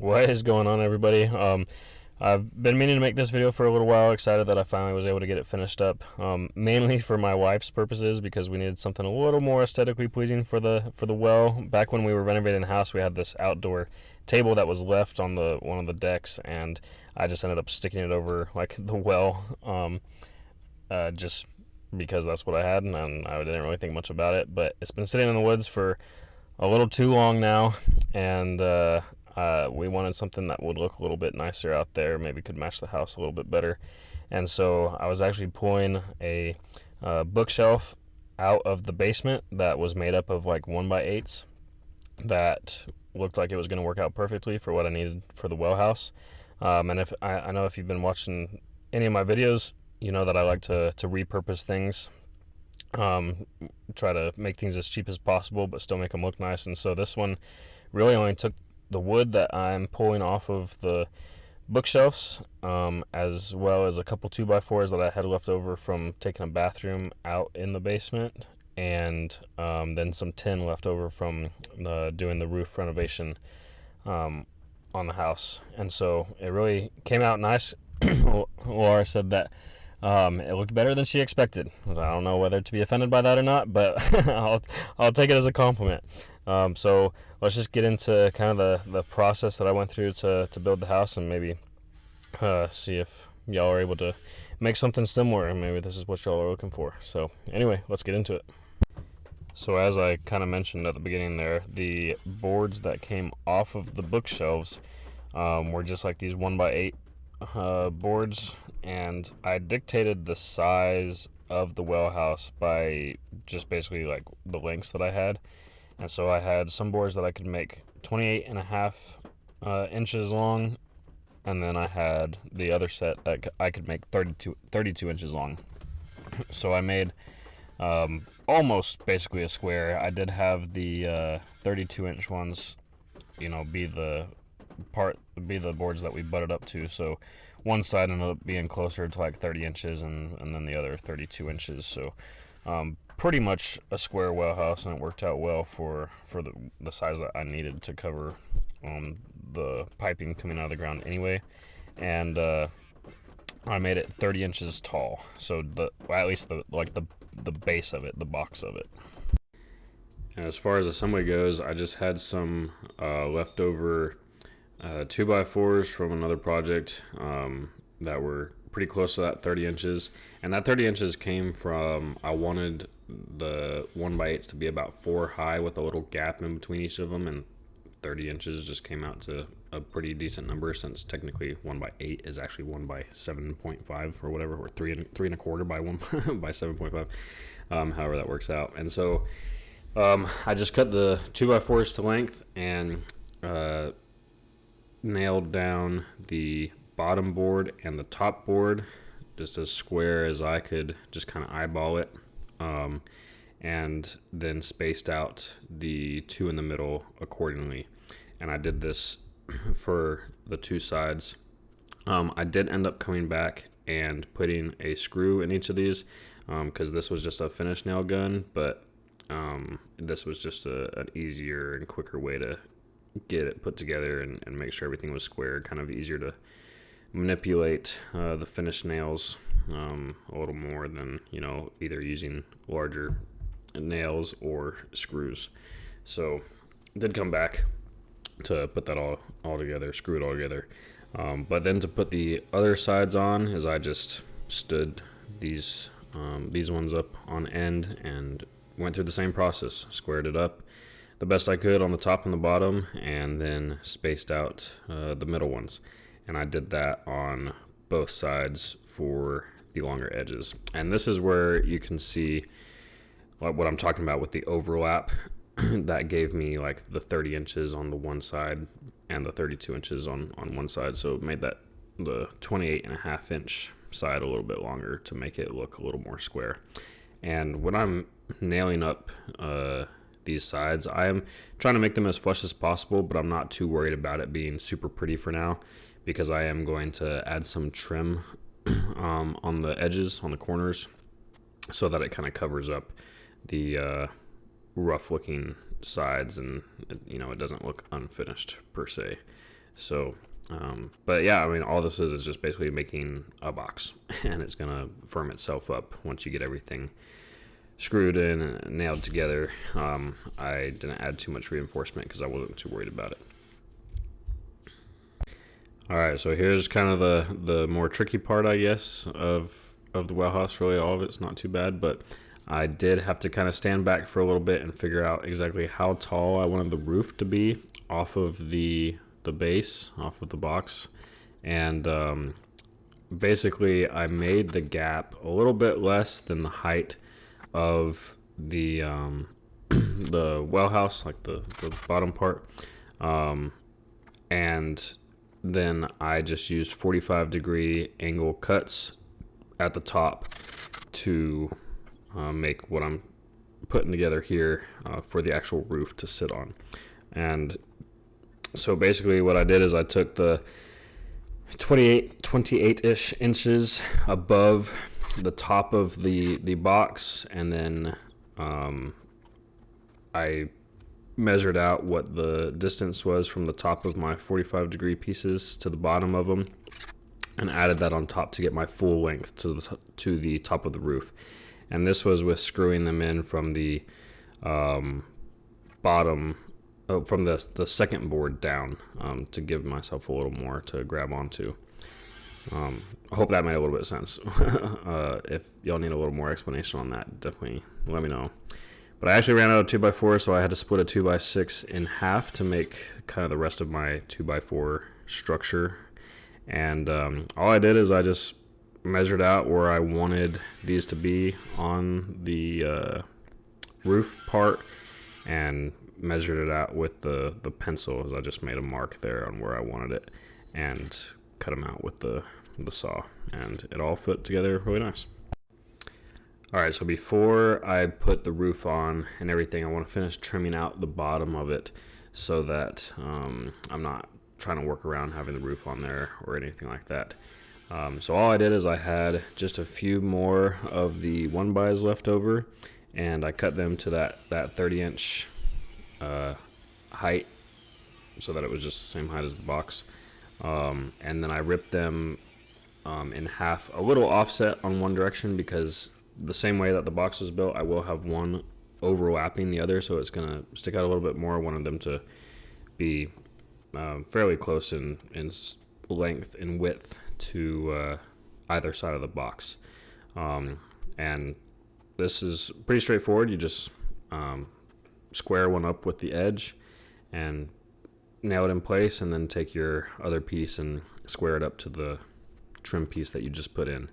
What is going on, everybody? I've been meaning to make this video for a little while. Excited that I finally was able to get it finished up. Mainly for my wife's purposes because we needed something a little more aesthetically pleasing for the well. Back when we were renovating the house, we had this outdoor table that was left on the one of the decks, and I just ended up sticking it over like the well, just because that's what I had, and I didn't really think much about it. But it's been sitting in the woods for a little too long now, and we wanted something that would look a little bit nicer out there, maybe could match the house a little bit better. And so I was actually pulling a bookshelf out of the basement that was made up of like 1x8s that looked like it was going to work out perfectly for what I needed for the well house. And if I know if you've been watching any of my videos, you know that I like to repurpose things, try to make things as cheap as possible but still make them look nice. And so this one really only took the wood that I'm pulling off of the bookshelves, as well as a couple 2x4s that I had left over from taking a bathroom out in the basement, and then some tin left over from doing the roof renovation on the house. And so it really came out nice. Laura said that it looked better than she expected. I don't know whether to be offended by that or not, but I'll take it as a compliment. So let's just get into kind of the process that I went through to build the house, and maybe see if y'all are able to make something similar, and maybe this is what y'all are looking for. So anyway, let's get into it. So as I kind of mentioned at the beginning there, the boards that came off of the bookshelves were just like these 1x8 boards, and I dictated the size of the well house by just basically like the lengths that I had. And so I had some boards that I could make 28.5 inches long, and then I had the other set that I could make 32 inches long. So I made almost basically a square. I did have the 32-inch ones, be the boards that we butted up to. So one side ended up being closer to like 30 inches, and then the other 32 inches. So pretty much a square well house, and it worked out well for the size that I needed to cover the piping coming out of the ground anyway. And I made it 30 inches tall, so at least the base of it, the box of it. And as far as assembly goes, I just had some leftover 2x4s from another project that were pretty close to that 30 inches. And that 30 inches came from, I wanted the 1x8s to be about 4 high with a little gap in between each of them, and 30 inches just came out to a pretty decent number, since technically 1x8 is actually 1x7.5 or whatever, or 3.25 by 1 by 7.5, however that works out. And so I just cut the 2x4s to length and nailed down the bottom board and the top board just as square as I could just kind of eyeball it, and then spaced out the two in the middle accordingly. And I did this for the two sides. I did end up coming back and putting a screw in each of these, because this was just a finish nail gun, but this was just an easier and quicker way to get it put together and make sure everything was square, kind of easier to manipulate the finished nails a little more than either using larger nails or screws. So did come back to put that all together, screw it all together, but then to put the other sides on, is I just stood these ones up on end and went through the same process, squared it up the best I could on the top and the bottom, and then spaced out the middle ones. And I did that on both sides for the longer edges. And this is where you can see what I'm talking about with the overlap. That gave me like the 30 inches on the one side and the 32 inches on one side. So it made that the 28.5 inch side a little bit longer to make it look a little more square. And when I'm nailing up these sides, I am trying to make them as flush as possible, but I'm not too worried about it being super pretty for now, because I am going to add some trim on the edges, on the corners, so that it kind of covers up the rough looking sides, and it doesn't look unfinished per se. So, but yeah, I mean, all this is just basically making a box, and it's gonna firm itself up once you get everything screwed in and nailed together. I didn't add too much reinforcement because I wasn't too worried about it. All right, so here's kind of the more tricky part, I guess, of the well house. Really, all of it's not too bad, but I did have to kind of stand back for a little bit and figure out exactly how tall I wanted the roof to be off of the base, off of the box. And basically, I made the gap a little bit less than the height of the the well house, like the bottom part. And then I just used 45-degree angle cuts at the top to make what I'm putting together here for the actual roof to sit on. And so basically what I did is I took the 28-ish inches above the top of the box, and then I measured out what the distance was from the top of my 45-degree pieces to the bottom of them, and added that on top to get my full length to the top of the roof. And this was with screwing them in from the bottom, from the second board down, to give myself a little more to grab onto. I hope that made a little bit of sense. If y'all need a little more explanation on that, definitely let me know. But I actually ran out of 2x4, so I had to split a 2x6 in half to make kind of the rest of my 2x4 structure. And all I did is I just measured out where I wanted these to be on the roof part, and measured it out with the pencil, as I just made a mark there on where I wanted it, and cut them out with the saw, and it all fit together really nice. Alright, so before I put the roof on and everything, I want to finish trimming out the bottom of it so that I'm not trying to work around having the roof on there or anything like that. So all I did is I had just a few more of the 1x left over, and I cut them to that 30-inch height so that it was just the same height as the box. And then I ripped them in half, a little offset on one direction, because the same way that the box was built, I will have one overlapping the other, so it's going to stick out a little bit more. I wanted them to be fairly close in length and width to either side of the box. And this is pretty straightforward. You just square one up with the edge and nail it in place, and then take your other piece and square it up to the trim piece that you just put in.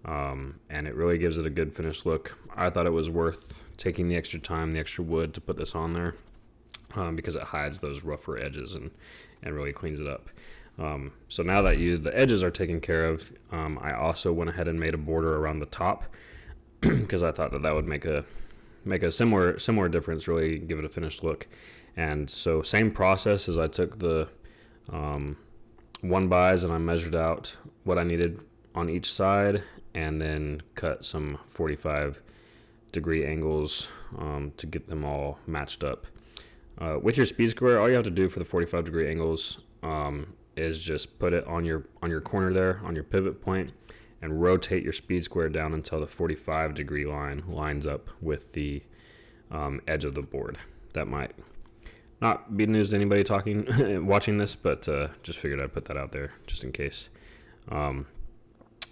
And it really gives it a good finished look. I thought it was worth taking the extra time, the extra wood to put this on there, because it hides those rougher edges and really cleans it up. So now that the edges are taken care of, I also went ahead and made a border around the top because I thought that would make a similar difference, really give it a finished look. And so same process, as I took the 1x's and I measured out what I needed on each side, and then cut some 45-degree angles to get them all matched up. With your speed square, all you have to do for the 45-degree angles is just put it on your corner there, on your pivot point, and rotate your speed square down until the 45-degree line lines up with the edge of the board. That might not be news to anybody watching this, but just figured I'd put that out there just in case.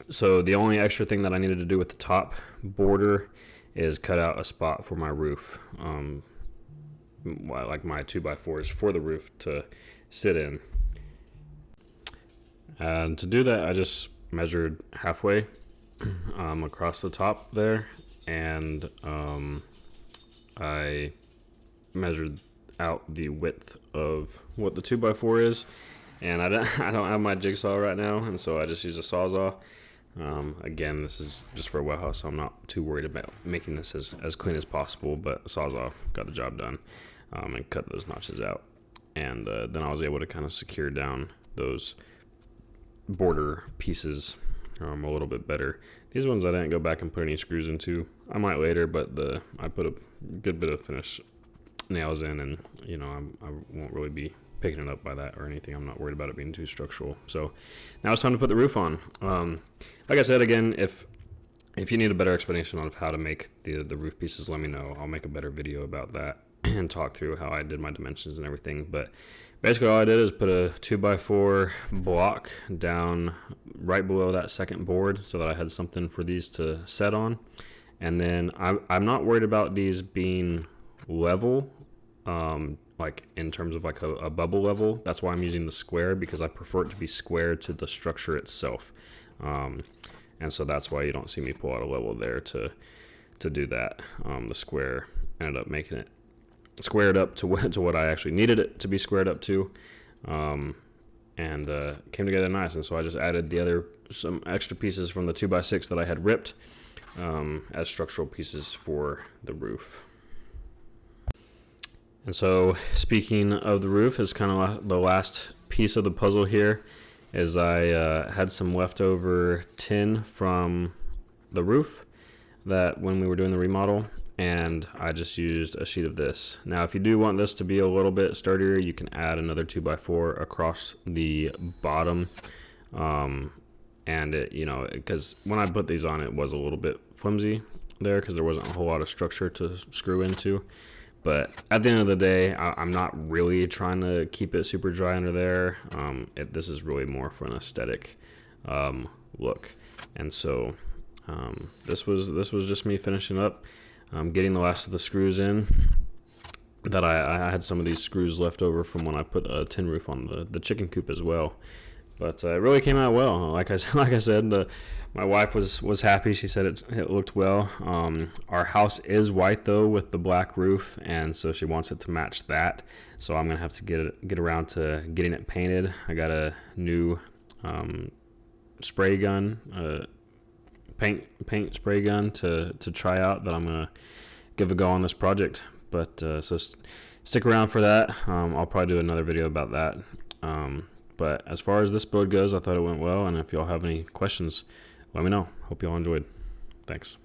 So the only extra thing that I needed to do with the top border is cut out a spot for my roof, like my 2x4s for the roof to sit in. And to do that, I just measured halfway across the top there, and I measured out the width of what the 2x4 is. And I don't have my jigsaw right now, and so I just use a Sawzall. Again, this is just for a well house, so I'm not too worried about making this as clean as possible, but a Sawzall got the job done, and cut those notches out. And then I was able to kind of secure down those border pieces a little bit better. These ones I didn't go back and put any screws into. I might later, but I put a good bit of finish nails in, and I won't really be picking it up by that or anything. I'm not worried about it being too structural. So now it's time to put the roof on. Like I said, again, if you need a better explanation on how to make the roof pieces, let me know. I'll make a better video about that and talk through how I did my dimensions and everything. But basically all I did is put a 2x4 block down right below that second board so that I had something for these to set on. And then I'm not worried about these being level, like in terms of like a bubble level. That's why I'm using the square, because I prefer it to be square to the structure itself. And so that's why you don't see me pull out a level there to do that. The square ended up making it squared up to what I actually needed it to be squared up to, and came together nice. And so I just added some extra pieces from the 2x6 that I had ripped as structural pieces for the roof. And so speaking of the roof, is kind of the last piece of the puzzle here. Is I had some leftover tin from the roof that when we were doing the remodel, and I just used a sheet of this. Now if you do want this to be a little bit sturdier, you can add another 2x4 across the bottom, and it, because when I put these on, it was a little bit flimsy there because there wasn't a whole lot of structure to screw into. But at the end of the day, I'm not really trying to keep it super dry under there. This is really more for an aesthetic look. And so this was just me finishing up, getting the last of the screws in. That I had some of these screws left over from when I put a tin roof on the chicken coop as well. But it really came out well. Like I said, my wife was happy. She said it looked well. Our house is white though with the black roof, and so she wants it to match that. So I'm gonna have to get around to getting it painted. I got a new spray gun, paint spray gun to try out that I'm gonna give a go on this project. But so stick around for that. I'll probably do another video about that. But as far as this build goes, I thought it went well, and if y'all have any questions, let me know. Hope y'all enjoyed. Thanks.